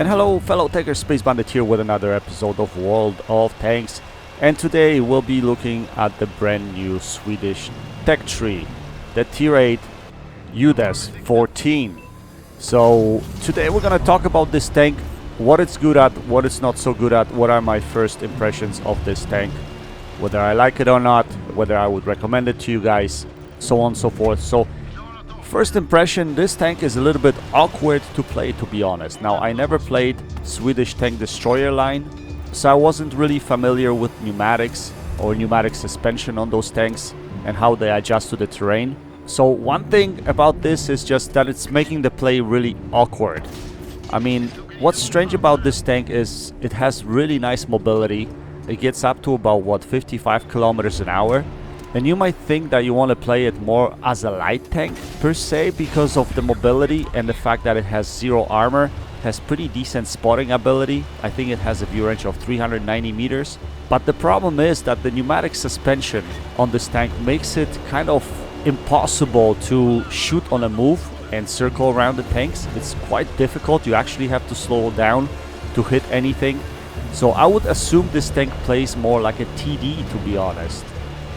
And hello fellow Taker Space Bandit here with another episode of World of Tanks. And today we'll be looking at the brand new Swedish tech tree, the Tier 8 UDES 14. So today we're gonna talk about this tank, what it's good at, what it's not so good at, what are my first impressions of this tank, whether I like it or not, whether I would recommend it to you guys, so on and so forth. So first impression, this tank is a little bit awkward to play, to be honest. Now, I never played Swedish tank destroyer line, so I wasn't really familiar with pneumatics or pneumatic suspension on those tanks and how they adjust to the terrain. So one thing about this is just that it's making the play really awkward. I mean, what's strange about this tank is it has really nice mobility. It gets up to about, what, 55 kilometers an hour. And you might think that you want to play it more as a light tank per se because of the mobility and the fact that it has zero armor, has pretty decent spotting ability. I think it has a view range of 390 meters. But the problem is that the pneumatic suspension on this tank makes it kind of impossible to shoot on a move and circle around the tanks. It's quite difficult. You actually have to slow down to hit anything. So I would assume this tank plays more like a TD, to be honest.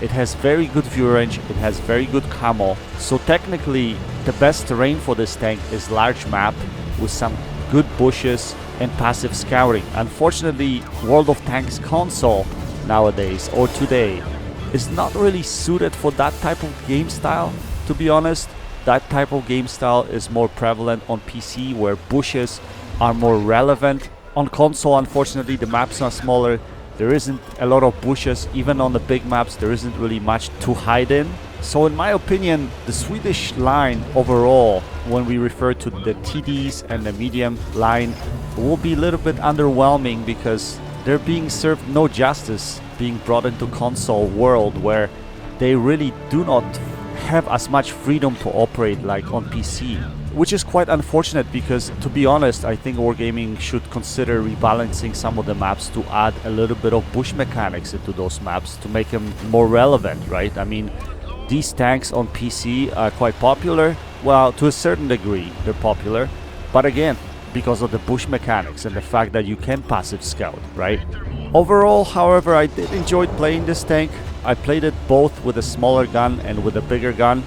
It has very good view range, it has very good camo, so technically the best terrain for this tank is large map with some good bushes and passive scouting. Unfortunately, World of Tanks console nowadays, or today, is not really suited for that type of game style, to be honest. That type of game style is more prevalent on PC, where bushes are more relevant. On console, unfortunately, the maps are smaller. There isn't a lot of bushes. Even on the big maps, there isn't really much to hide in. So in my opinion, the Swedish line overall, when we refer to the TDs and the medium line, will be a little bit underwhelming because they're being served no justice being brought into console world, where they really do not have as much freedom to operate like on PC. Which is quite unfortunate because, to be honest, I think Wargaming should consider rebalancing some of the maps to add a little bit of bush mechanics into those maps to make them more relevant, right? I mean, these tanks on PC are quite popular. Well, to a certain degree, they're popular. But again, because of the bush mechanics and the fact that you can passive scout, right? Overall, however, I did enjoy playing this tank. I played it both with a smaller gun and with a bigger gun.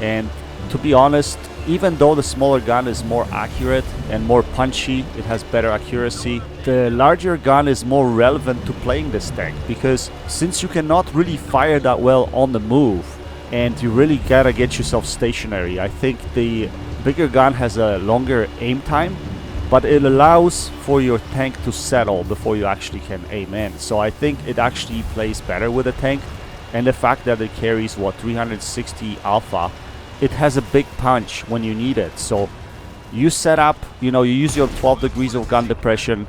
And to be honest, even though the smaller gun is more accurate and more punchy, it has better accuracy, the larger gun is more relevant to playing this tank, because since you cannot really fire that well on the move and you really gotta get yourself stationary, I think the bigger gun has a longer aim time, but it allows for your tank to settle before you actually can aim in. So I think it actually plays better with a tank, and the fact that it carries, what, 360 alpha, it has a big punch when you need it. So you set up, you use your 12 degrees of gun depression,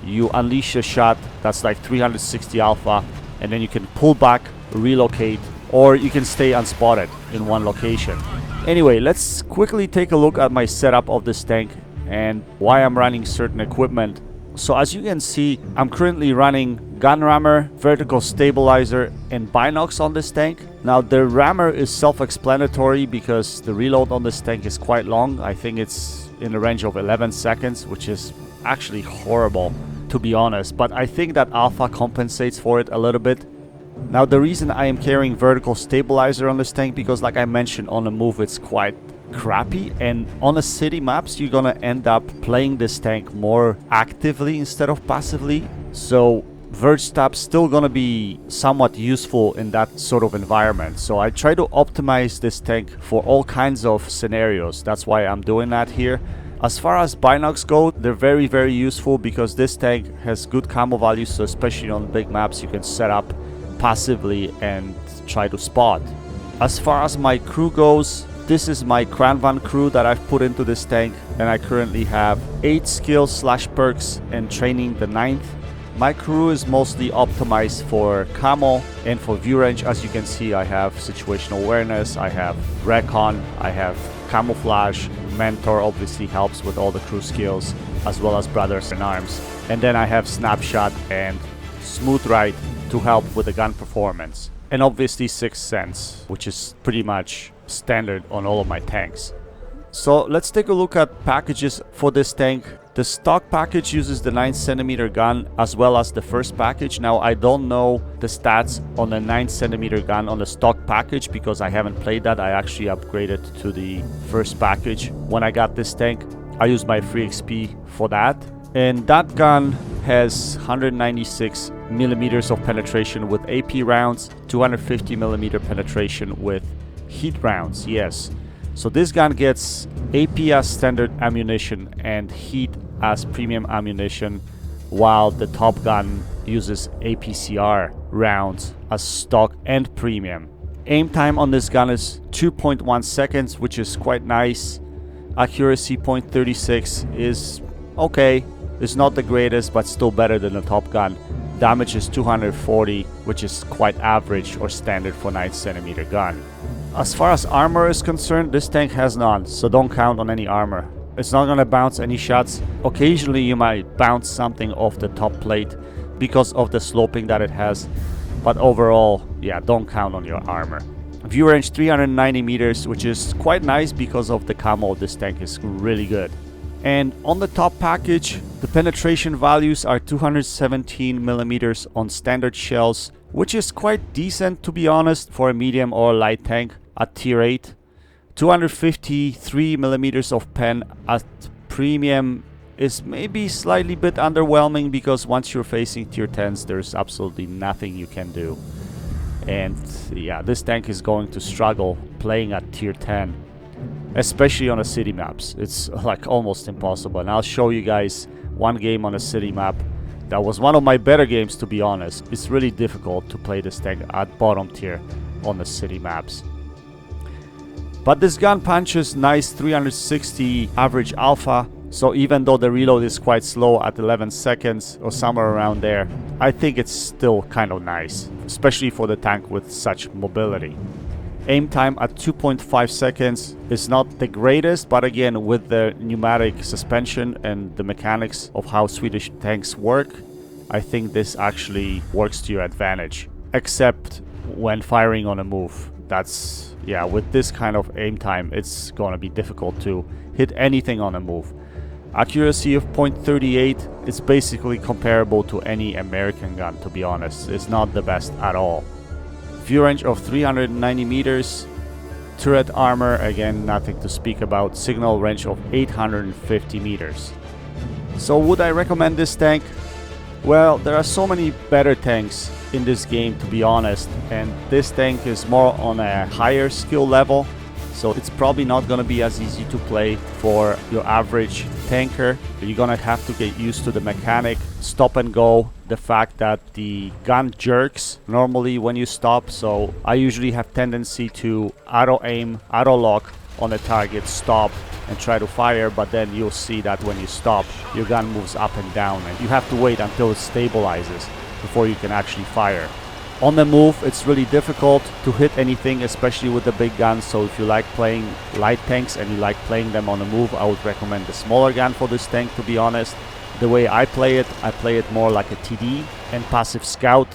you unleash a shot that's like 360 alpha, and then you can pull back, relocate, or you can stay unspotted in one location. Anyway, let's quickly take a look at my setup of this tank and why I'm running certain equipment. So as you can see, I'm currently running gun rammer, vertical stabilizer, and binocs on this tank. Now the rammer is self-explanatory because the reload on this tank is quite long. I think it's in the range of 11 seconds, which is actually horrible, to be honest. But I think that alpha compensates for it a little bit. Now the reason I am carrying vertical stabilizer on this tank, because like I mentioned, on the move it's quite crappy, and on the city maps you're gonna end up playing this tank more actively instead of passively. So verge stab's still gonna be somewhat useful in that sort of environment. So I try to optimize this tank for all kinds of scenarios. That's why I'm doing that here. As far as binocs go, they're very, very useful because this tank has good camo values, so especially on big maps you can set up passively and try to spot. As far as my crew goes, this is my Cranvan crew that I've put into this tank, and I currently have 8 skills / perks and training the 9th. My crew is mostly optimized for camo and for view range. As you can see, I have situational awareness, I have recon, I have camouflage. Mentor obviously helps with all the crew skills, as well as brothers in arms. And then I have snapshot and smooth ride to help with the gun performance. And obviously Sixth Sense, which is pretty much standard on all of my tanks. So let's take a look at packages for this tank. The stock package uses the 9cm gun as well as the first package. Now I don't know the stats on the 9cm gun on the stock package because I haven't played that. I actually upgraded to the first package when I got this tank. I used my free XP for that. And that gun has 196 millimeters of penetration with AP rounds, 250 millimeter penetration with heat rounds. Yes. So this gun gets AP as standard ammunition and heat as premium ammunition, while the top gun uses APCR rounds as stock and premium. Aim time on this gun is 2.1 seconds, which is quite nice. Accuracy 0.36 is okay. It's not the greatest, but still better than the top gun. Damage is 240, which is quite average or standard for 9cm gun. As far as armor is concerned, this tank has none, so don't count on any armor. It's not gonna bounce any shots. Occasionally you might bounce something off the top plate because of the sloping that it has, but overall, yeah, don't count on your armor. View range 390 meters, which is quite nice because of the camo. This tank is really good. And on the top package, the penetration values are 217 millimeters on standard shells, which is quite decent, to be honest, for a medium or light tank at tier 8. 253 millimeters of pen at premium is maybe slightly bit underwhelming because once you're facing tier 10s, there's absolutely nothing you can do. And yeah, this tank is going to struggle playing at tier 10, especially on the city maps. It's like almost impossible. And I'll show you guys one game on a city map that was one of my better games, to be honest. It's really difficult to play this tank at bottom tier on the city maps. But this gun punches nice 360 average alpha, so even though the reload is quite slow at 11 seconds or somewhere around there, I think it's still kind of nice, especially for the tank with such mobility. Aim time at 2.5 seconds is not the greatest, but again, with the pneumatic suspension and the mechanics of how Swedish tanks work, I think this actually works to your advantage, except when firing on a move. That's, yeah, with this kind of aim time, it's gonna be difficult to hit anything on a move. Accuracy of 0.38 is basically comparable to any American gun, to be honest. It's not the best at all. View range of 390 meters. Turret armor, again, nothing to speak about. Signal range of 850 meters. So would I recommend this tank? Well, there are so many better tanks in this game, to be honest, and this tank is more on a higher skill level, so it's probably not going to be as easy to play for your average tanker. You're going to have to get used to the mechanic, stop and go, the fact that the gun jerks normally when you stop, so I usually have tendency to auto aim, auto lock on the target, stop and try to fire, but then you'll see that when you stop, your gun moves up and down and you have to wait until it stabilizes before you can actually fire. On the move, it's really difficult to hit anything, especially with the big guns, so if you like playing light tanks and you like playing them on the move, I would recommend the smaller gun for this tank, to be honest. The way I play it more like a TD and passive scout,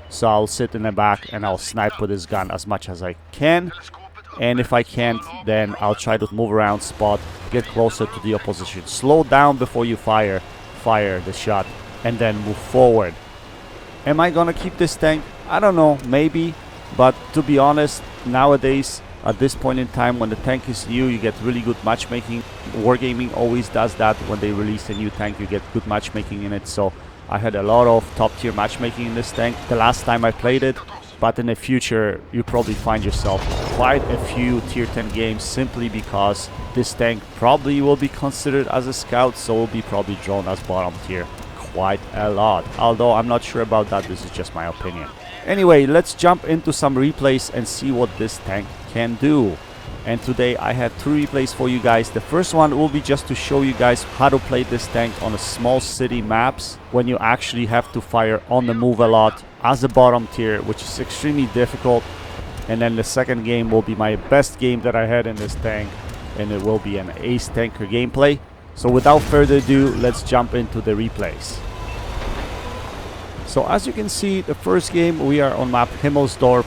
so I'll sit in the back and I'll snipe with this gun as much as I can. And if I can't, then I'll try to move around, spot, get closer to the opposition. Slow down before you fire the shot, and then move forward. Am I gonna keep this tank? I don't know, maybe. But to be honest, nowadays, at this point in time, when the tank is new, you get really good matchmaking. Wargaming always does that. When they release a new tank, you get good matchmaking in it. So I had a lot of top tier matchmaking in this tank the last time I played it. But in the future, you probably find yourself quite a few tier 10 games simply because this tank probably will be considered as a scout, so will be probably drawn as bottom tier quite a lot. Although I'm not sure about that, this is just my opinion. Anyway, let's jump into some replays and see what this tank can do. And today I have 2 replays for you guys. The first one will be just to show you guys how to play this tank on a small city maps when you actually have to fire on the move a lot as a bottom tier, which is extremely difficult. And then the second game will be my best game that I had in this tank, and it will be an ace tanker gameplay. So without further ado, let's jump into the replays. So as you can see, the first game we are on map Himmelsdorf.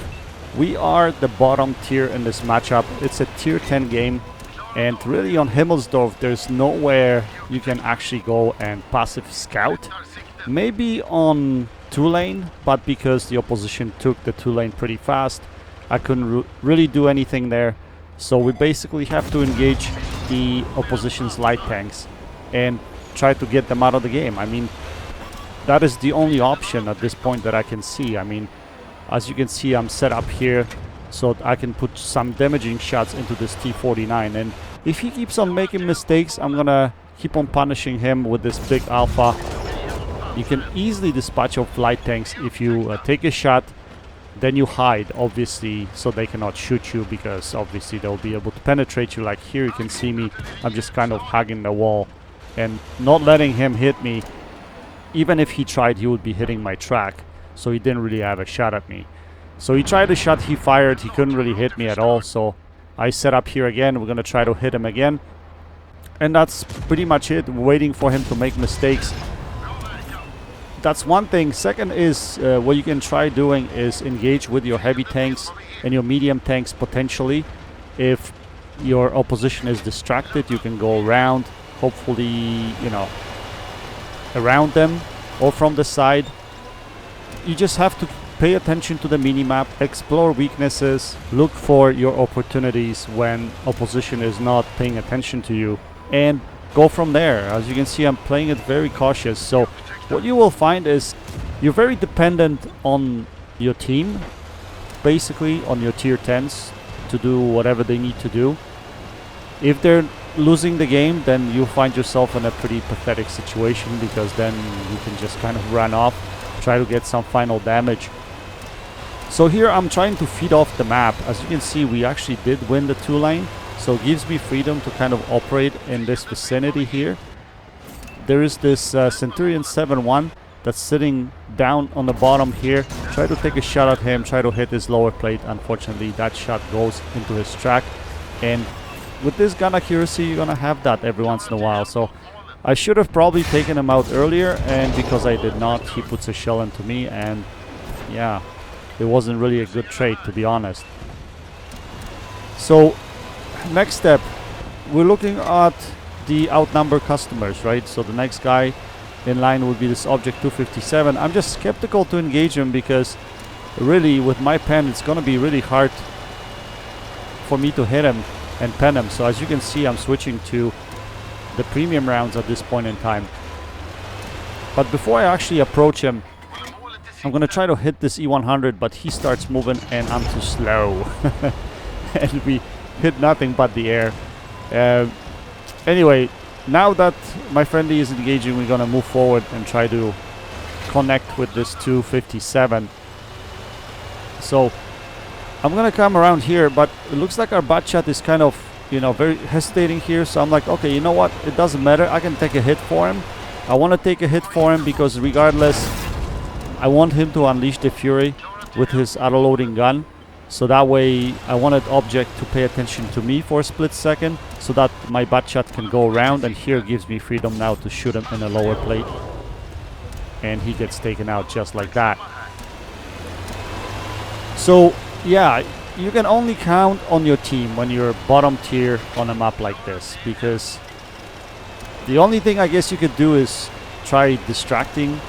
We are the bottom tier in this matchup. It's a tier 10 game, And really on Himmelsdorf, there's nowhere you can actually go and passive scout. Maybe on 2-lane, but because the opposition took the 2-lane pretty fast, I couldn't really do anything there. So we basically have to engage the opposition's light tanks and try to get them out of the game. I mean, that is the only option at this point that I can see. I mean, as you can see, I'm set up here so I can put some damaging shots into this T-49. And if he keeps on making mistakes, I'm gonna keep on punishing him with this big alpha. You can easily dispatch of light tanks if you take a shot, then you hide, obviously, so they cannot shoot you, because obviously they'll be able to penetrate you. Like here you can see me, I'm just kind of hugging the wall and not letting him hit me. Even if he tried, he would be hitting my track, so he didn't really have a shot at me. So he tried a shot, he fired, he couldn't really hit me at all, so I set up here again. We're gonna try to hit him again, and that's pretty much it. Waiting for him to make mistakes. That's one thing. Second is what you can try doing is engage with your heavy tanks and your medium tanks potentially. If your opposition is distracted, you can go around, hopefully, you know, around them or from the side. You just have to pay attention to the minimap, explore weaknesses, look for your opportunities when opposition is not paying attention to you, and go from there. As you can see, I'm playing it very cautious. So what you will find is you're very dependent on your team, basically on your tier 10s to do whatever they need to do. If they're losing the game, then you'll find yourself in a pretty pathetic situation, because then you can just kind of run off, try to get some final damage. So here I'm trying to feed off the map. As you can see, we actually did win the 2-lane, so it gives me freedom to kind of operate in this vicinity here. There is this Centurion 7-1 that's sitting down on the bottom here. Try to take a shot at him, try to hit his lower plate. Unfortunately, that shot goes into his track. And with this gun accuracy, you're gonna have that every once in a while. So I should have probably taken him out earlier, and because I did not, he puts a shell into me, and yeah, it wasn't really a good trade, to be honest. So next step, we're looking at the outnumbered customers, right? So the next guy in line would be this Object 257. I'm just skeptical to engage him, because really with my pen it's gonna be really hard for me to hit him and pen him. So as you can see, I'm switching to the premium rounds at this point in time. But before I actually approach him, I'm gonna try to hit this E100, but he starts moving and I'm too slow. And we hit nothing but the air. Anyway, now that my friendly is engaging, we're gonna move forward and try to connect with this 257. So I'm gonna come around here, but it looks like our bot shot is kind of, you know, very hesitating here. So I'm like, okay, you know what? It doesn't matter. I can take a hit for him. I want to take a hit for him because regardless, I want him to unleash the fury with his auto-loading gun. So that way I wanted Object to pay attention to me for a split second, so that my butt shot can go around, and here gives me freedom now to shoot him in a lower plate. And he gets taken out just like that. So yeah, you can only count on your team when you're bottom tier on a map like this, because the only thing I guess you could do is try distracting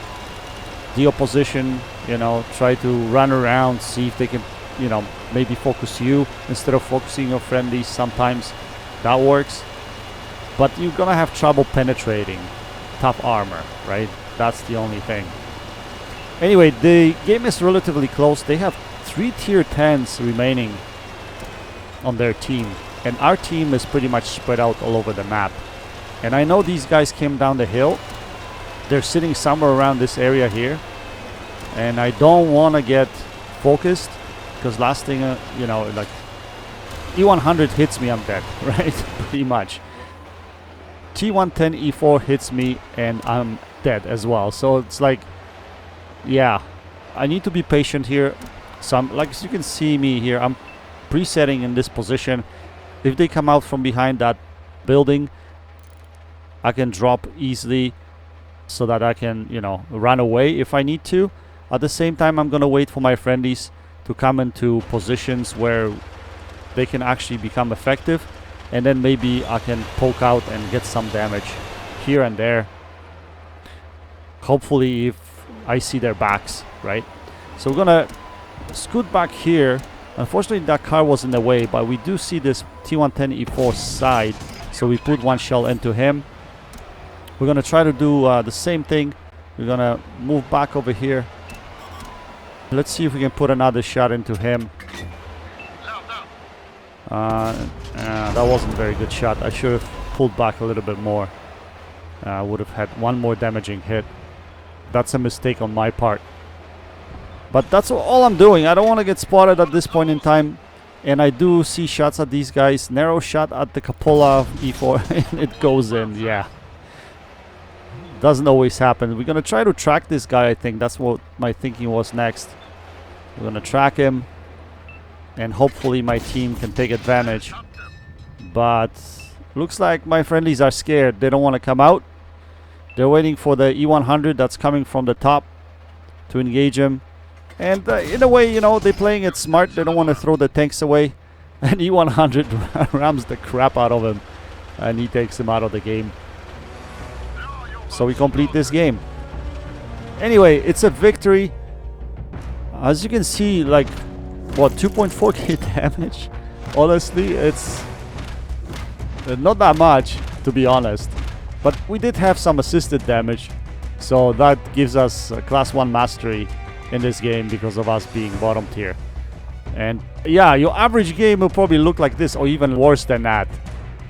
the opposition, you know, try to run around, see if they can, you know, maybe focus you instead of focusing your friendlies. Sometimes that works, but you're gonna have trouble penetrating tough armor, right? That's the only thing. Anyway, the game is relatively close. They have 3 tier 10s remaining on their team, and our team is pretty much spread out all over the map. And I know these guys came down the hill. They're sitting somewhere around this area here, and I don't want to get focused, because last thing, you know, like E100 hits me, I'm dead, right? Pretty much. T110 E4 hits me and I'm dead as well. So it's like, yeah, I need to be patient here. So I'm, like, as you can see me here, I'm presetting in this position. If they come out from behind that building, I can drop easily so that I can, you know, run away if I need to. At the same time, I'm gonna wait for my friendlies to come into positions where they can actually become effective. and then maybe I can poke out and get some damage here and there. Hopefully if I see their backs, right? So we're gonna scoot back here. Unfortunately that car was in the way, but we do see this T110E4 side, so we put one shell into him. We're gonna try to do the same thing. We're gonna move back over here. Let's see if we can put another shot into him. That wasn't a very good shot. I should have pulled back a little bit more. I would have had one more damaging hit. That's a mistake on my part. But that's all I'm doing. I don't want to get spotted at this point in time. And I do see shots at these guys. Narrow shot at the Cupola E4 and it goes in. Yeah. Doesn't always happen. We're going to try to track this guy, I think. That's what my thinking was next. We're going to track him. And hopefully my team can take advantage. But looks like my friendlies are scared. They don't want to come out. They're waiting for the E100 that's coming from the top to engage him. And in a way, you know, they're playing it smart. They don't want to throw the tanks away. And E100 rams the crap out of him. And he takes him out of the game. So we complete this game. Anyway, it's a victory. As you can see, like, what, 2.4k damage? Honestly, it's not that much, to be honest. But we did have some assisted damage. So that gives us class 1 mastery in this game because of us being bottom tier. And yeah, your average game will probably look like this or even worse than that,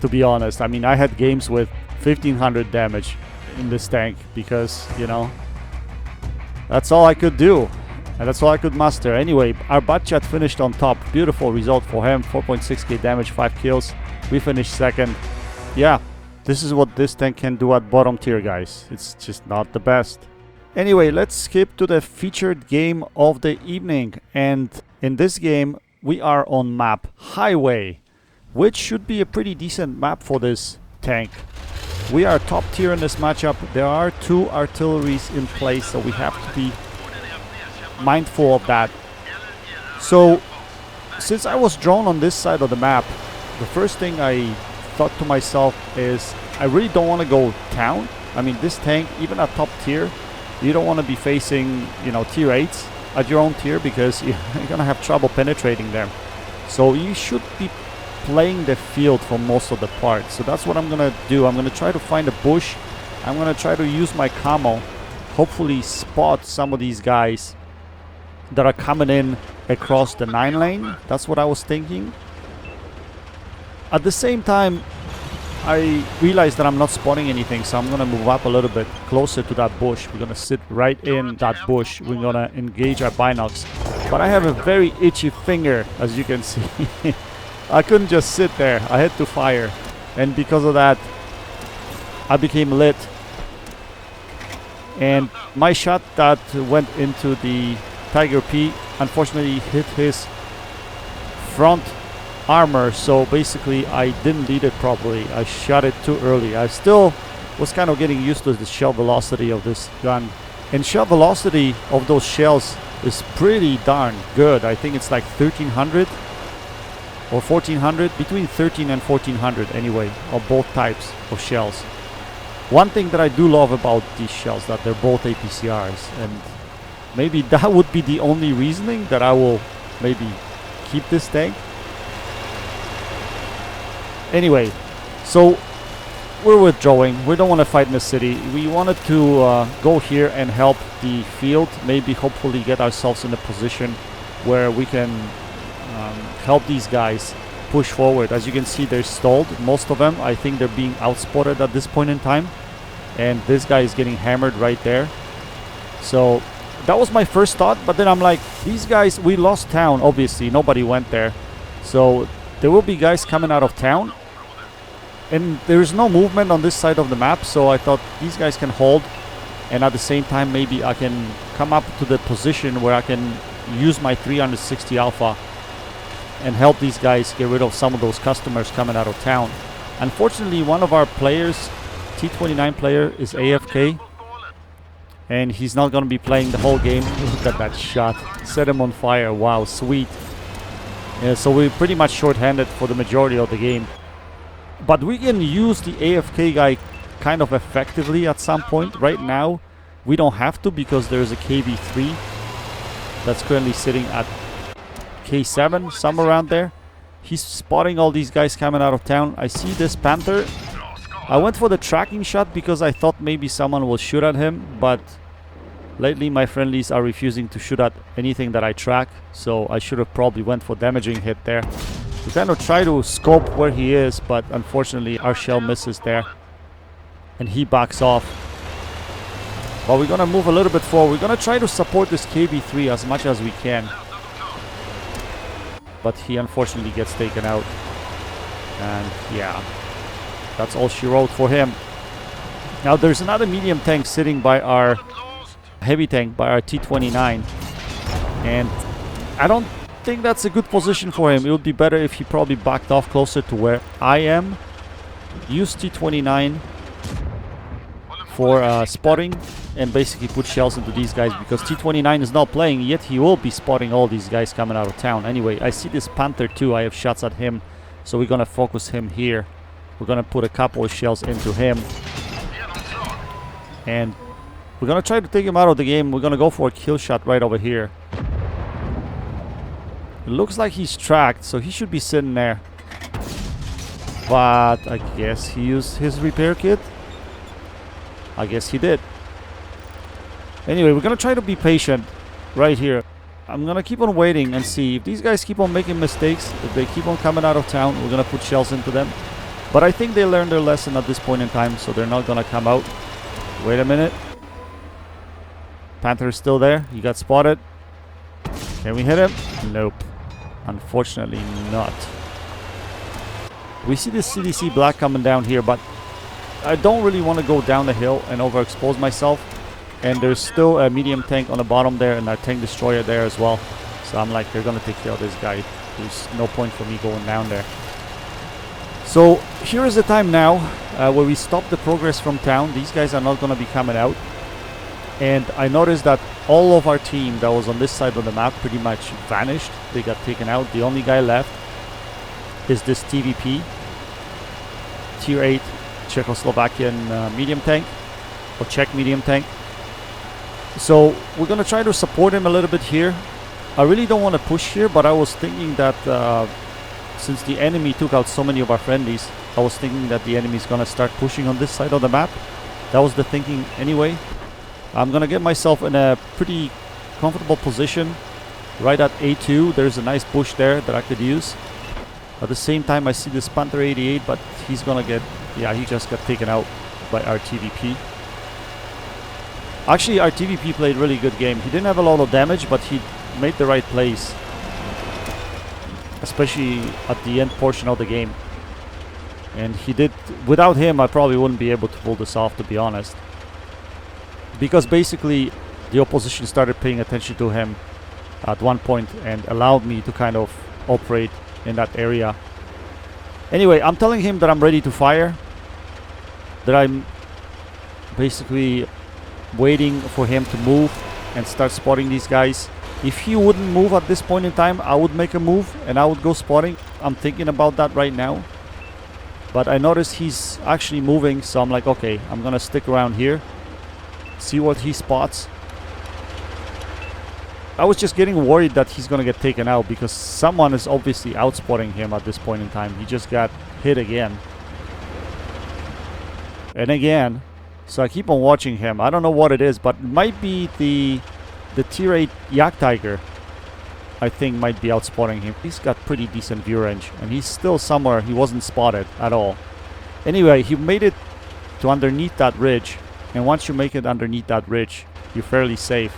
to be honest. I mean, I had games with 1500 damage in this tank because, you know, that's all I could do. And that's all I could muster. Anyway, our Batchat finished on top. Beautiful result for him. 4.6k damage, 5 kills. We finished second. Yeah, this is what this tank can do at bottom tier, guys. It's just not the best. Anyway, let's skip to the featured game of the evening. And in this game, we are on map Highway, which should be a pretty decent map for this tank. We are top tier in this matchup. There are 2 artilleries in place, so we have to be mindful of that. So since I was drawn on this side of the map, the first thing I thought to myself is I really don't want to go town. I mean, this tank, even at top tier, you don't want to be facing, you know, tier 8s at your own tier because you're gonna have trouble penetrating them. So you should be playing the field for most of the part. So that's what I'm gonna do. I'm gonna try to find a bush. I'm gonna try to use my camo, hopefully spot some of these guys that are coming in across the 9 lane. That's what I was thinking. At the same time, I realized that I'm not spotting anything, so I'm gonna move up a little bit closer to that bush. We're gonna sit right in that bush. We're gonna engage our binocs. But I have a very itchy finger, as you can see. I couldn't just sit there. I had to fire. And because of that, I became lit. And my shot that went into the Tiger P unfortunately hit his front armor, so basically I didn't lead it properly. I shot it too early. I still was kind of getting used to the shell velocity of this gun, and shell velocity of those shells is pretty darn good. I think it's like 1300 or 1400, between 13 and 1400 anyway, of both types of shells. One thing that I do love about these shells, that they're both APCRs, and maybe that would be the only reasoning that I will maybe keep this tank. Anyway, so we're withdrawing. We don't want to fight in the city. We wanted to go here and help the field. Maybe hopefully get ourselves in a position where we can help these guys push forward. As you can see, they're stalled. Most of them, I think they're being outspotted at this point in time. And this guy is getting hammered right there. So that was my first thought. But then I'm like, these guys, we lost town, obviously. Nobody went there. So there will be guys coming out of town. And there's no movement on this side of the map. So I thought these guys can hold. And at the same time, maybe I can come up to the position where I can use my 360 alpha and help these guys get rid of some of those customers coming out of town. Unfortunately, one of our players, T29 player, is AFK. And he's not going to be playing the whole game. Look at that shot. Set him on fire. Wow, sweet. Yeah, so we're pretty much short-handed for the majority of the game. But we can use the AFK guy kind of effectively at some point. Right now, we don't have to because there's a KB3 that's currently sitting at K7, somewhere around there. He's spotting all these guys coming out of town. I see this Panther. I went for the tracking shot because I thought maybe someone will shoot at him, but lately my friendlies are refusing to shoot at anything that I track, so I should have probably went for damaging hit there. We kind of try to scope where he is, but unfortunately our shell misses there and he backs off. But we're gonna move a little bit forward. We're gonna try to support this KB3 as much as we can, but he unfortunately gets taken out. And yeah, that's all she wrote for him. Now there's another medium tank sitting by our heavy tank, by our T29, and I don't think that's a good position for him. It would be better if he probably backed off closer to where I am. Use T29 for spotting and basically put shells into these guys, because T29 is not playing yet. He will be spotting all these guys coming out of town. Anyway, I see this Panther too. I have shots at him, so we're gonna focus him here. We're gonna put a couple of shells into him, and we're gonna try to take him out of the game. We're gonna go for a kill shot right over here. It looks like he's tracked, so he should be sitting there. But I guess he used his repair kit. I guess he did. Anyway, we're gonna try to be patient right here. I'm gonna keep on waiting and see if these guys keep on making mistakes. If they keep on coming out of town, we're gonna put shells into them. But I think they learned their lesson at this point in time, so they're not gonna come out. Wait a minute. Panther is still there. He got spotted. Can we hit him? Nope. Unfortunately not. We see this CDC black coming down here, but I don't really want to go down the hill and overexpose myself. And there's still a medium tank on the bottom there and a tank destroyer there as well. So I'm like, they're going to take care of this guy. There's no point for me going down there. So here is the time now where we stop the progress from town. These guys are not going to be coming out. And I noticed that all of our team that was on this side of the map pretty much vanished. They got taken out. The only guy left is this TVP, Tier 8 Czechoslovakian medium tank, or Czech medium tank. So we're going to try to support him a little bit here. I really don't want to push here, but I was thinking that since the enemy took out so many of our friendlies, I was thinking that the enemy is going to start pushing on this side of the map. That was the thinking anyway. I'm going to get myself in a pretty comfortable position right at A2. There's a nice bush there that I could use. At the same time, I see this Panther 88, but he's going to get... Yeah, he just got taken out by our TVP. Actually, our TVP played really good game. He didn't have a lot of damage, but he made the right plays, especially at the end portion of the game. And he did... Without him, I probably wouldn't be able to pull this off, to be honest. Because basically, the opposition started paying attention to him at one point and allowed me to kind of operate in that area. Anyway, I'm telling him that I'm ready to fire. That I'm basically waiting for him to move and start spotting these guys. If he wouldn't move at this point in time, I would make a move and I would go spotting. I'm thinking about that right now. But I noticed he's actually moving, so I'm like, okay, I'm gonna stick around here, see what he spots. I was just getting worried that he's gonna get taken out because someone is obviously outspotting him at this point in time. He just got hit again. And again. So I keep on watching him. I don't know what it is, but it might be the Tier 8 Yak Tiger. I think might be outspotting him. He's got pretty decent view range, and he's still somewhere. He wasn't spotted at all. Anyway, he made it to underneath that ridge, and once you make it underneath that ridge, you're fairly safe.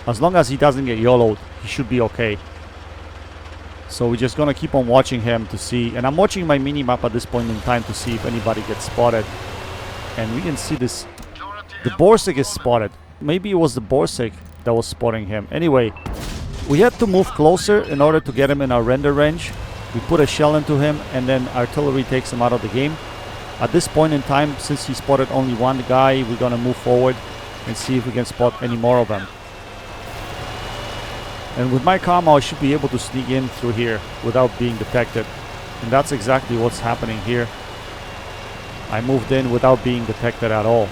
As long as he doesn't get YOLO'd, he should be okay. So we're just gonna keep on watching him to see, and I'm watching my mini-map at this point in time to see if anybody gets spotted. And we can see this, the Borsig is spotted. Maybe it was the Borsig that was spotting him. Anyway, we had to move closer in order to get him in our render range. We put a shell into him, and then artillery takes him out of the game. At this point in time, since he spotted only one guy, we're gonna move forward and see if we can spot any more of them. And with my commo, I should be able to sneak in through here without being detected. And that's exactly what's happening here. I moved in without being detected at all.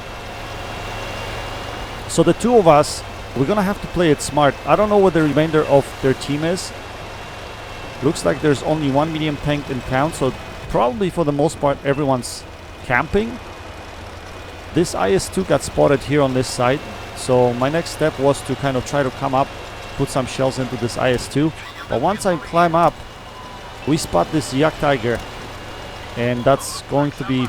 So the two of us, we're gonna have to play it smart. I don't know what the remainder of their team is. Looks like there's only one medium tank in town, so probably for the most part everyone's camping. This IS-2 got spotted here on this side, so my next step was to kind of try to come up, put some shells into this IS-2. But once I climb up, we spot this Yak Tiger, and that's going to be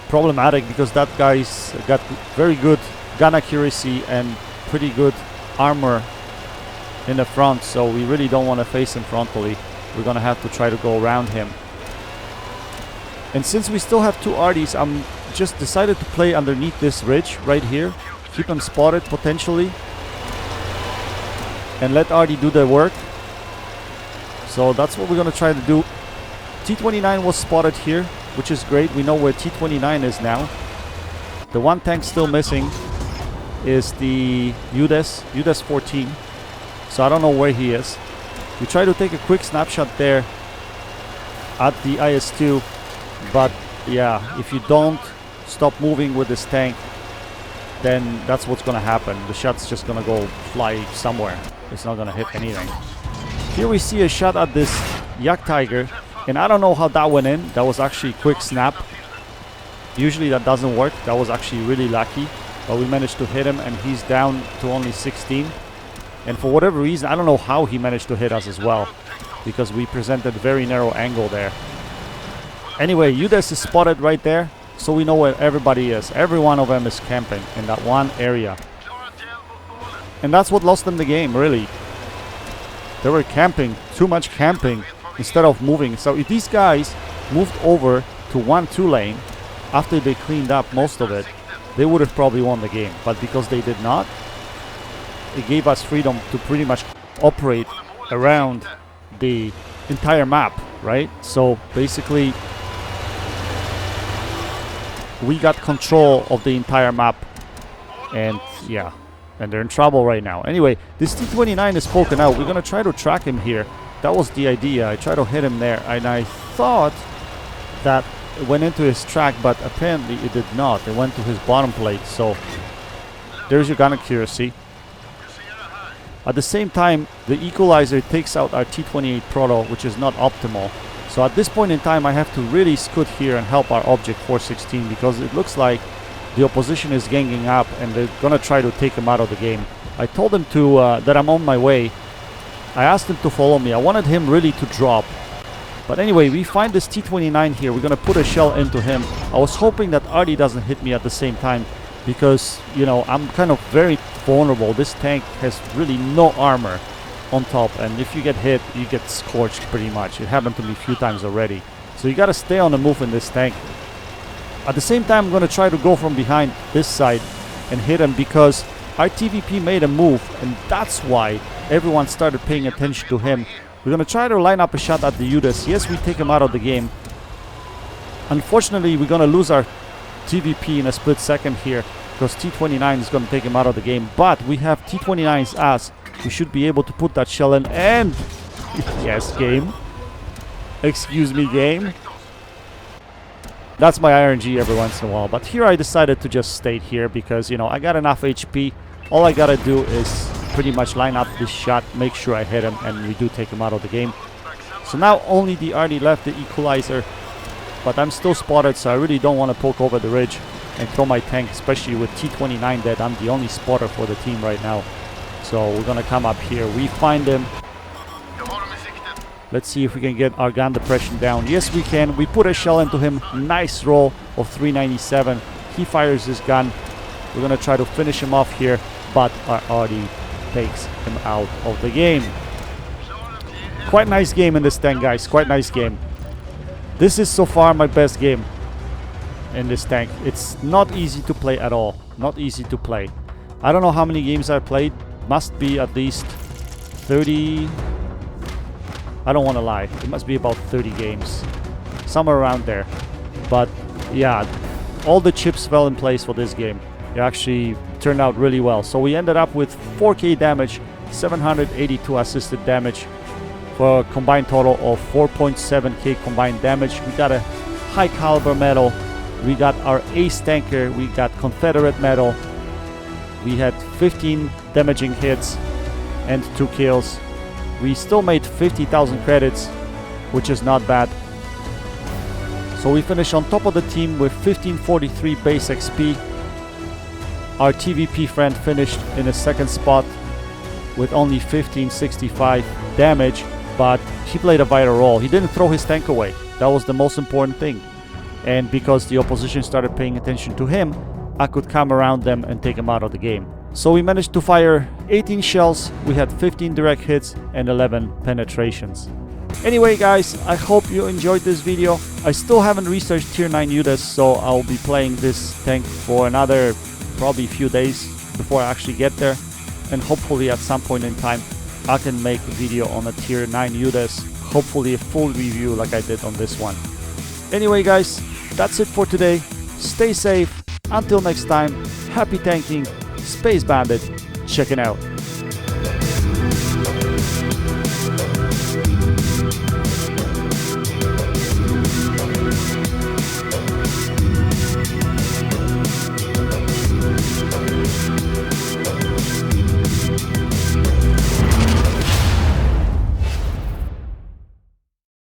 problematic because that guy's got very good gun accuracy and pretty good armor in the front, so we really don't want to face him frontally. We're gonna have to try to go around him. And since we still have two RDs, I'm just decided to play underneath this ridge right here, keep him spotted potentially, and let RD do the work. So that's what we're gonna try to do. T-29 was spotted here, which is great. We know where T-29 is now. The one tank still missing is the UDES 14. So I don't know where he is. We try to take a quick snapshot there at the IS-2, but yeah, if you don't stop moving with this tank, then that's what's gonna happen. The shot's just gonna go fly somewhere. It's not gonna hit anything. Here we see a shot at this Yak Tiger, and I don't know how that went in. That was actually a quick snap. Usually that doesn't work. That was actually really lucky, but we managed to hit him, and he's down to only 16. And for whatever reason, I don't know how he managed to hit us as well, because we presented a very narrow angle there. Anyway, UDES is spotted right there, so we know where everybody is. Every one of them is camping in that one area. And that's what lost them the game, really. They were camping, too much camping, instead of moving. So if these guys moved over to 1-2 lane after they cleaned up most of it, they would have probably won the game. But because they did not, it gave us freedom to pretty much operate around the entire map, right? So basically, we got control of the entire map, and yeah, and they're in trouble right now. Anyway, this T-29 is poking out. We're gonna try to track him here. That was the idea. I tried to hit him there, and I thought that it went into his track, but apparently it did not. It went to his bottom plate. So there's your gun accuracy. At the same time, the equalizer takes out our T-28 Proto, which is not optimal. So at this point in time, I have to really scoot here and help our Object 416, because it looks like the opposition is ganging up and they're gonna try to take him out of the game. I told him to that I'm on my way. I asked him to follow me. I wanted him really to drop. But anyway, we find this T-29 here. We're gonna put a shell into him. I was hoping that RD doesn't hit me at the same time, because, you know, I'm kind of very vulnerable. This tank has really no armor on top, and if you get hit, you get scorched pretty much. It happened to me a few times already. So you gotta stay on the move in this tank. At the same time, I'm gonna try to go from behind this side and hit him, because our TVP made a move, and that's why everyone started paying attention to him. We're gonna try to line up a shot at the UDES. Yes, we take him out of the game. Unfortunately, we're gonna lose our TVP in a split second here, because T-29 is gonna take him out of the game. But we have T-29's ass. We should be able to put that shell in, and yes, game. Excuse me, game. That's my RNG every once in a while. But here I decided to just stay here because, you know, I got enough HP. All I gotta do is pretty much line up this shot, make sure I hit him, and we do take him out of the game. So now only the RD left, the equalizer. But I'm still spotted, so I really don't want to poke over the ridge and throw my tank, especially with T-29 dead. I'm the only spotter for the team right now. So we're gonna come up here. We find him. Let's see if we can get our gun depression down. Yes, we can. We put a shell into him. Nice roll of 397. He fires his gun. We're gonna try to finish him off here, but our RD takes him out of the game. Quite nice game in this tank, guys. Quite nice game. This is so far my best game in this tank. It's not easy to play at all. Not easy to play. I don't know how many games I played. Must be at least 30. I don't want to lie. It must be about 30 games. Somewhere around there. But yeah, all the chips fell in place for this game. It actually turned out really well. So we ended up with 4k damage, 782 assisted damage. for a combined total of 4.7k combined damage. We got a high caliber medal, we got our ace tanker, we got Confederate medal, we had 15 damaging hits and 2 kills. We still made 50,000 credits, which is not bad. So we finished on top of the team with 1543 base XP. Our TVP friend finished in a second spot with only 1565 damage, but he played a vital role. He didn't throw his tank away. That was the most important thing. And because the opposition started paying attention to him, I could come around them and take him out of the game. So we managed to fire 18 shells, we had 15 direct hits and 11 penetrations. Anyway guys, I hope you enjoyed this video. I still haven't researched tier 9 UDES, so I'll be playing this tank for another probably few days before I actually get there. And hopefully at some point in time I can make a video on a tier 9 UDES, hopefully a full review like I did on this one. Anyway guys, that's it for today. Stay safe, until next time, happy tanking, Space Bandit, checking out.